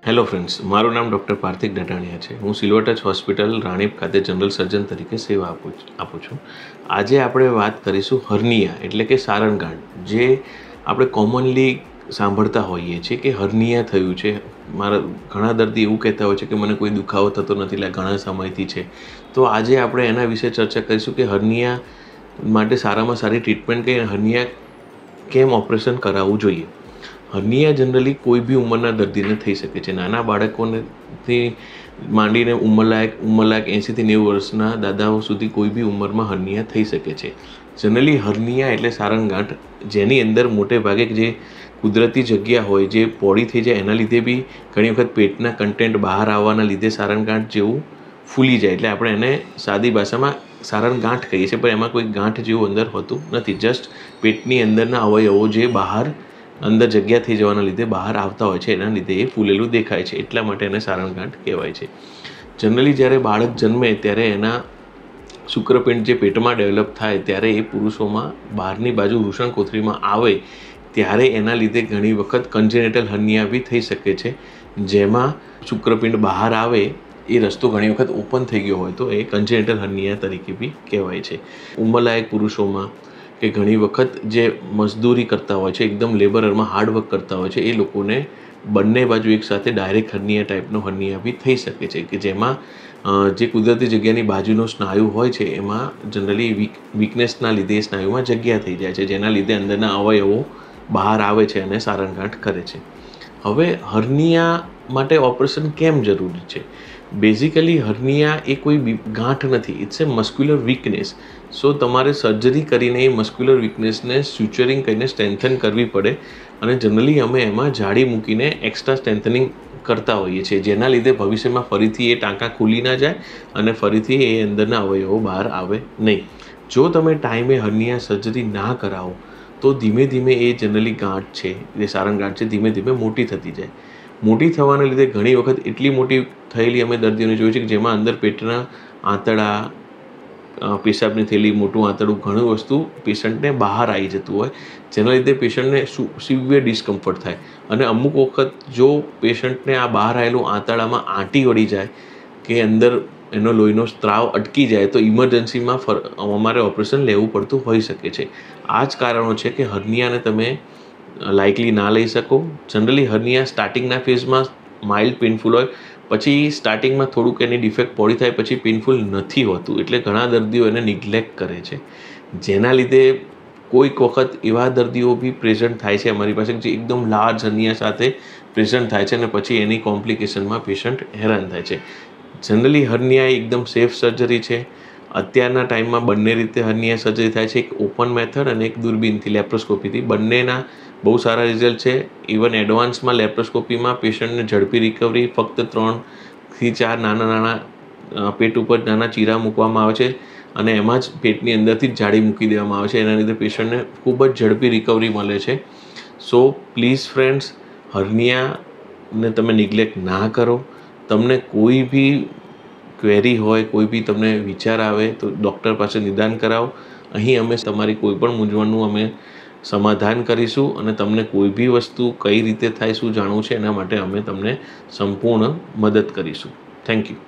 Hello friends, મારું નામ doctor પાર્થિક ડટાણિયા છે. હું સિલ્વર ટચ હોસ્પિટલ રાણીપ ખાતે જનરલ સર્જન તરીકે સેવા આપું છું. આજે આપણે વાત કરીશું હર્નિયા એટલે કે સારણગાંઠ, જે આપણે કોમનલી સાંભળતા હોઈએ છીએ કે હર્નિયા થયું છે. ઘણા દર્દી એવું કહેતા હોય છે કે મને કોઈ દુખાવો થતો નથી, એટલે ઘણા સમયથી છે. તો આજે આપણે એના વિશે ચર્ચા કરીશું કે હર્નિયા માટે સારામાં સારી ટ્રીટમેન્ટ કે હર્નિયા કેમ ઓપરેશન કરાવવું જોઈએ. હર્નિયા જનરલી કોઈ બી ઉંમરના દર્દીને થઈ શકે છે. નાના બાળકોથી માંડીને ઉંમરલાયક 80થી 90 વર્ષના દાદાઓ સુધી કોઈ બી ઉંમરમાં હર્નિયા થઈ શકે છે. જનરલી હર્નિયા એટલે સારણગાંઠ, જેની અંદર મોટે ભાગે જે કુદરતી જગ્યા હોય, જે પોળી થઈ જાય, એના લીધે બી ઘણી વખત પેટના કન્ટેન્ટ બહાર આવવાના લીધે સારણગાંઠ જેવું ફૂલી જાય. એટલે આપણે એને સાદી ભાષામાં સારણગાંઠ કહીએ છીએ, પણ એમાં કોઈ ગાંઠ જેવું અંદર હોતું નથી. જસ્ટ પેટની અંદરના અવયવો જે બહાર અંદર જગ્યા થઈ જવાના લીધે બહાર આવતા હોય છે, એના લીધે એ ફૂલેલું દેખાય છે. એટલા માટે એને સારણગાંઠ કહેવાય છે. જનરલી જ્યારે બાળક જન્મે ત્યારે એના શુક્રપિંડ જે પેટમાં ડેવલપ થાય ત્યારે એ પુરુષોમાં બહારની બાજુ વૃષણકોથળીમાં આવે ત્યારે એના લીધે ઘણી વખત કન્જેનિટલ હર્નિયા બી થઈ શકે છે, જેમાં શુક્રપિંડ બહાર આવે એ રસ્તો ઘણી વખત ઓપન થઈ ગયો હોય તો એ કન્જેનિટલ હર્નિયા તરીકે બી કહેવાય છે. ઉંમરલાયક પુરુષોમાં કે ઘણી વખત જે મજદૂરી કરતા હોય છે, એકદમ લેબરમાં હાર્ડવર્ક કરતા હોય છે, એ લોકોને બંને બાજુ એકસાથે ડાયરેક્ટ હર્નિયા ટાઈપનો હર્નિયા બી થઈ શકે છે, કે જેમાં જે કુદરતી જગ્યાની બાજુનો સ્નાયુ હોય છે એમાં જનરલી વીકનેસના લીધે એ સ્નાયુમાં જગ્યા થઈ જાય છે, જેના લીધે અંદરના અવયવો બહાર આવે છે અને સારણગાંઠ કરે છે. હવે હર્નિયા માટે ઓપરેશન કેમ જરૂરી છે? બેઝિકલી હર્નિયા એ કોઈ ગાંઠ નથી, ઇટ્સ એ મસ્ક્યુલર વીકનેસ. સો તમારે સર્જરી કરીને એ મસ્ક્યુલર વીકનેસને સ્યુચરિંગ કરીને સ્ટ્રેન્થન કરવી પડે, અને જનરલી અમે એમાં જાળી મૂકીને એક્સ્ટ્રા સ્ટ્રેન્થનિંગ કરતા હોઈએ છીએ, જેના લીધે ભવિષ્યમાં ફરીથી એ ટાંકા ખુલી ના જાય અને ફરીથી એ અંદરના અવયવો બહાર આવે નહીં. જો તમે ટાઈમે હર્નિયા સર્જરી ના કરાવો તો ધીમે ધીમે એ જનરલી ગાંઠ છે, જે સારણગાંઠ છે, ધીમે ધીમે મોટી થતી જાય. મોટી થવાના લીધે ઘણી વખત એટલી મોટી થયેલી અમે દર્દીઓને જોયું છે કે જેમાં અંદર પેટના આંતરડા, પેશાબની થેલી, મોટું આંતરડું, ઘણું વસ્તુ પેશન્ટને બહાર આવી જતું હોય, જેના લીધે પેશન્ટને સિવિયર ડિસ્કમ્ફર્ટ થાય. અને અમુક વખત જો પેશન્ટને આ બહાર આવેલું આંતરડામાં આંટી વળી જાય કે અંદર એનો લોહીનો સ્ત્રાવ અટકી જાય તો ઇમરજન્સીમાં અમારે ઓપરેશન લેવું પડતું હોઈ શકે છે. આ જ કારણો છે કે હર્નિયાને તમે લાઇકલી ના લઈ શકો. જનરલી હર્નિયા સ્ટાર્ટિંગના ફેઝમાં માઇલ્ડ પેઇનફુલ હોય, પછી સ્ટાર્ટિંગમાં થોડુંક એની ડિફેક્ટ પોળી થાય પછી પેઇનફુલ નથી હોતું, એટલે ઘણા દર્દીઓ એને નિગ્લેક્ટ કરે છે, જેના લીધે કોઈક વખત એવા દર્દીઓ બી પ્રેઝન્ટ થાય છે અમારી પાસે જે એકદમ લાર્જ હર્નિયા સાથે પ્રેઝન્ટ થાય છે અને પછી એની કોમ્પ્લિકેશનમાં પેશન્ટ હેરાન થાય છે. જનરલી હર્નિયા એકદમ સેફ સર્જરી છે. અત્યારના ટાઈમમાં બંને રીતે હર્નિયા સર્જરી થાય છે, એક ઓપન મેથડ અને એક દૂરબીનથી, લેપ્રોસ્કોપીથી. બંનેના બહુ સારા રિઝલ્ટ છે. ઇવન એડવાન્સમાં લેપ્રોસ્કોપીમાં પેશન્ટને ઝડપી રિકવરી, ફક્ત 3થી 4 નાના પેટ ઉપર નાના ચીરા મૂકવામાં આવે છે અને એમાં જ પેટની અંદરથી જ જાળી મૂકી દેવામાં આવે છે. એના લીધે પેશન્ટને ખૂબ જ ઝડપી રિકવરી મળે છે. સો પ્લીઝ ફ્રેન્ડ્સ, હર્નિયાને તમે નિગ્લેક્ટ ના કરો. તમને કોઈ બી ક્વેરી હોય, કોઈ બી તમને વિચાર આવે તો ડૉક્ટર પાસે નિદાન કરાવો. અહીં અમે તમારી કોઈ પણ મૂંઝવણનું અમે સમાધાન કરીશું અને તમને કોઈ બી વસ્તુ કઈ રીતે થાય, શું જાણવું છે, એના માટે અમે તમને સંપૂર્ણ મદદ કરીશું. Thank you.